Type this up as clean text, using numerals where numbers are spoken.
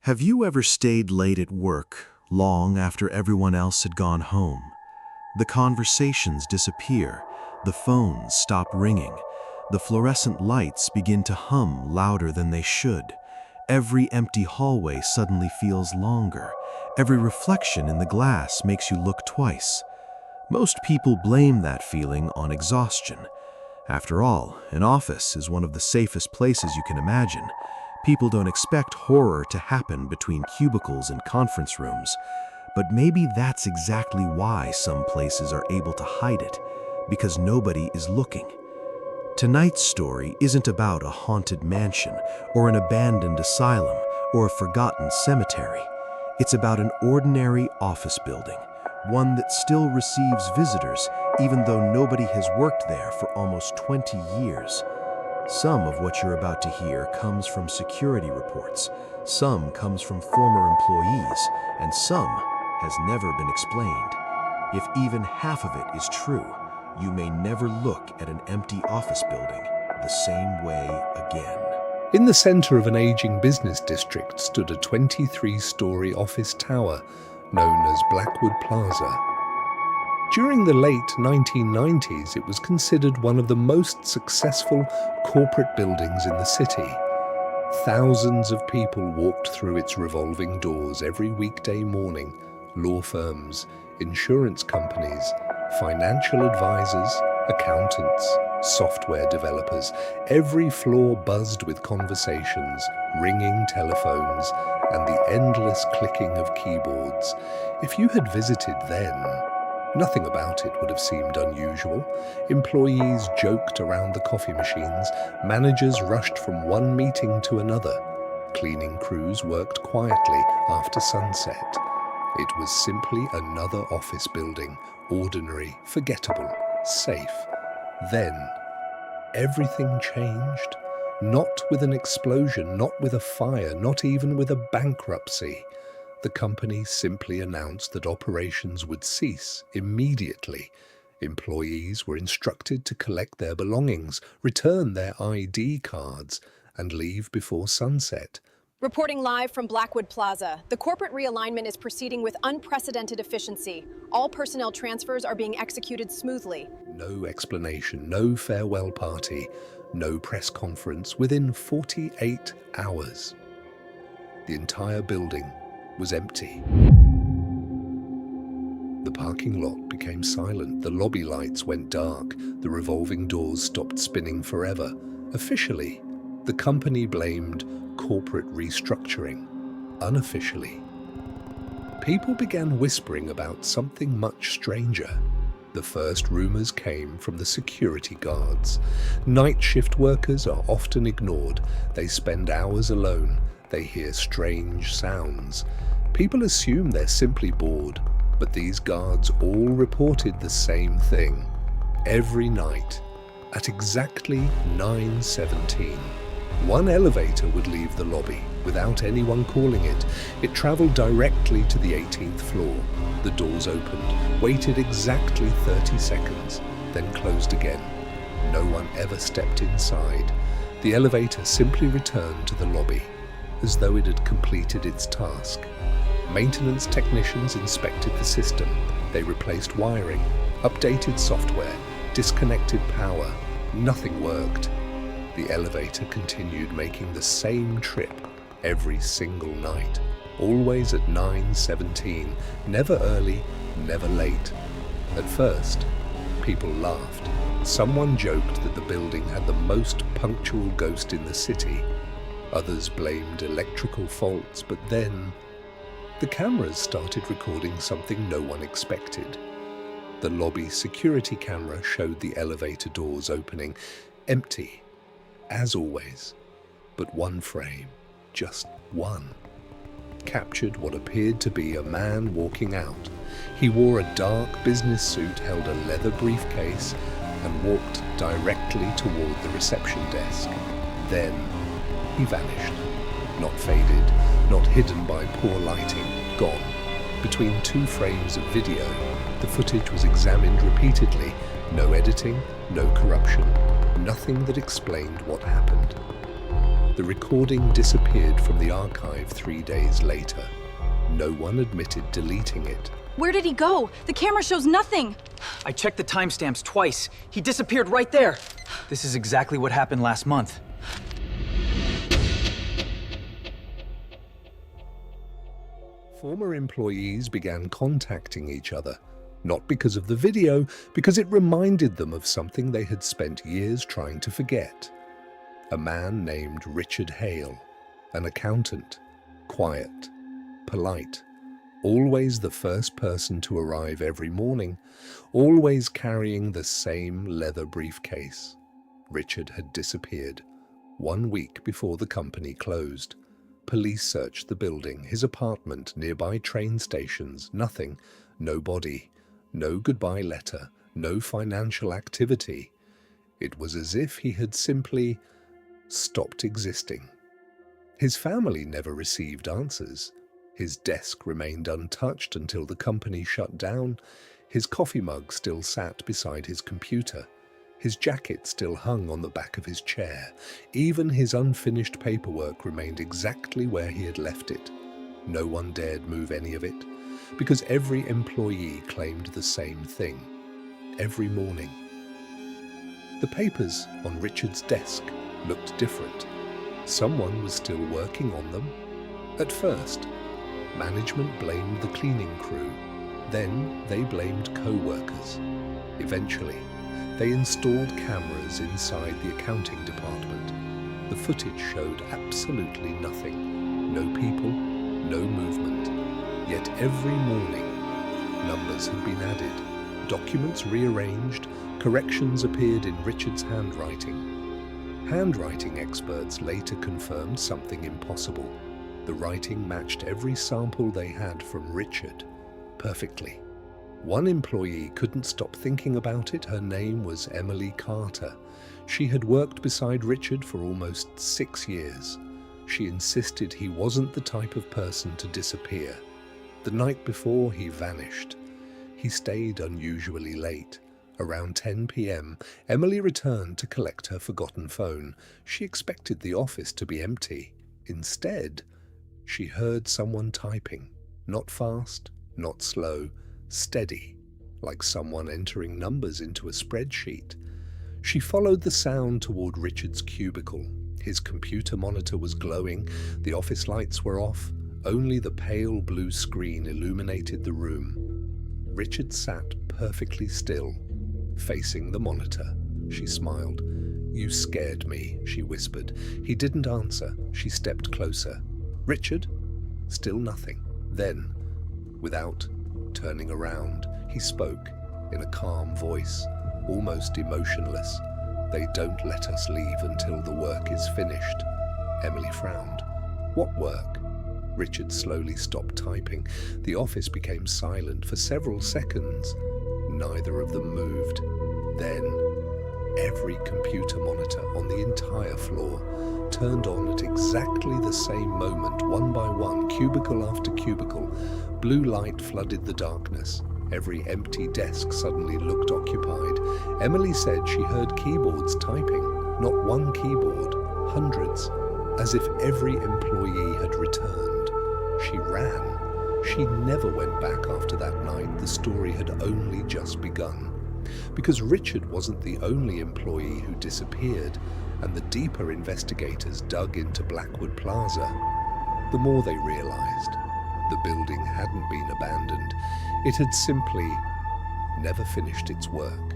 Have you ever stayed late at work, long after everyone else had gone home? The conversations disappear, the phones stop ringing, the fluorescent lights begin to hum louder than they should. Every empty hallway suddenly feels longer. Every reflection in the glass makes you look twice. Most people blame that feeling on exhaustion. After all, an office is one of the safest places you can imagine. People don't expect horror to happen between cubicles and conference rooms. But maybe that's exactly why some places are able to hide it, because nobody is looking. Tonight's story isn't about a haunted mansion, or an abandoned asylum, or a forgotten cemetery. It's about an ordinary office building, one that still receives visitors even though nobody has worked there for almost 20 years. Some of what you're about to hear comes from security reports, some comes from former employees, and some has never been explained. If even half of it is true, you may never look at an empty office building the same way again. In the center of an aging business district stood a 23-story office tower known as Blackwood Plaza. During the late 1990s, it was considered one of the most successful corporate buildings in the city. Thousands of people walked through its revolving doors every weekday morning. Law firms, insurance companies, financial advisors, accountants, software developers. Every floor buzzed with conversations, ringing telephones, and the endless clicking of keyboards. If you had visited then, nothing about it would have seemed unusual. Employees joked around the coffee machines, managers rushed from one meeting to another. Cleaning crews worked quietly after sunset. It was simply another office building, ordinary, forgettable, safe. Then, everything changed. Not with an explosion, not with a fire, not even with a bankruptcy. The company simply announced that operations would cease immediately. Employees were instructed to collect their belongings, return their ID cards, and leave before sunset. Reporting live from Blackwood Plaza, the corporate realignment is proceeding with unprecedented efficiency. All personnel transfers are being executed smoothly. No explanation, no farewell party, no press conference. Within 48 hours, the entire building was empty. The parking lot became silent, the lobby lights went dark, the revolving doors stopped spinning forever. Officially, the company blamed corporate restructuring. Unofficially, people began whispering about something much stranger. The first rumors came from the security guards. Night shift workers are often ignored. They spend hours alone. They hear strange sounds. People assume they're simply bored, but these guards all reported the same thing. Every night, at exactly 9:17, one elevator would leave the lobby without anyone calling it. It traveled directly to the 18th floor. The doors opened, waited exactly 30 seconds, then closed again. No one ever stepped inside. The elevator simply returned to the lobby, as though it had completed its task. Maintenance technicians inspected the system. They replaced wiring, updated software, disconnected power. Nothing worked. The elevator continued making the same trip every single night, always at 9:17, never early, never late. At first, people laughed. Someone joked that the building had the most punctual ghost in the city. Others blamed electrical faults, but then the cameras started recording something no one expected. The lobby security camera showed the elevator doors opening, empty, as always, but one frame, just one, captured what appeared to be a man walking out. He wore a dark business suit, held a leather briefcase, and walked directly toward the reception desk. Then he vanished, not faded, not hidden by poor lighting, gone. Between two frames of video, the footage was examined repeatedly. No editing, no corruption, nothing that explained what happened. The recording disappeared from the archive 3 days later. No one admitted deleting it. Where did he go? The camera shows nothing. I checked the timestamps twice. He disappeared right there. This is exactly what happened last month. Former employees began contacting each other, not because of the video, because it reminded them of something they had spent years trying to forget. A man named Richard Hale, an accountant, quiet, polite, always the first person to arrive every morning, always carrying the same leather briefcase. Richard had disappeared 1 week before the company closed. Police searched the building, his apartment, nearby train stations. Nothing. No body. No goodbye letter. No financial activity. It was as if he had simply stopped existing. His family never received answers. His desk remained untouched until the company shut down. His coffee mug still sat beside his computer. His jacket still hung on the back of his chair. Even his unfinished paperwork remained exactly where he had left it. No one dared move any of it, because every employee claimed the same thing. Every morning. The papers on Richard's desk looked different. Someone was still working on them. At first, management blamed the cleaning crew. Then they blamed co-workers. Eventually, they installed cameras inside the accounting department. The footage showed absolutely nothing. No people, no movement. Yet every morning, numbers had been added, documents rearranged, corrections appeared in Richard's handwriting. Handwriting experts later confirmed something impossible. The writing matched every sample they had from Richard perfectly. One employee couldn't stop thinking about it. Her name was Emily Carter. She had worked beside Richard for almost 6 years. She insisted he wasn't the type of person to disappear. The night before, he vanished. He stayed unusually late. Around 10 p.m., Emily returned to collect her forgotten phone. She expected the office to be empty. Instead, she heard someone typing. Not fast, not slow. Steady, like someone entering numbers into a spreadsheet. She followed the sound toward Richard's cubicle. His computer monitor was glowing, the office lights were off, only the pale blue screen illuminated the room. Richard sat perfectly still, facing the monitor. She smiled. "You scared me," she whispered. He didn't answer. She stepped closer. "Richard?" Still nothing. Then, without turning around, he spoke in a calm voice, almost emotionless. "They don't let us leave until the work is finished." Emily frowned. "What work?" Richard slowly stopped typing. The office became silent for several seconds. Neither of them moved. Then, every computer monitor on the entire floor turned on at exactly the same moment, one by one, cubicle after cubicle. Blue light flooded the darkness. Every empty desk suddenly looked occupied. Emily said she heard keyboards typing. Not one keyboard, hundreds, as if every employee had returned. She ran. She never went back after that night. The story had only just begun. Because Richard wasn't the only employee who disappeared, and the deeper investigators dug into Blackwood Plaza, the more they realized the building hadn't been abandoned. It had simply never finished its work.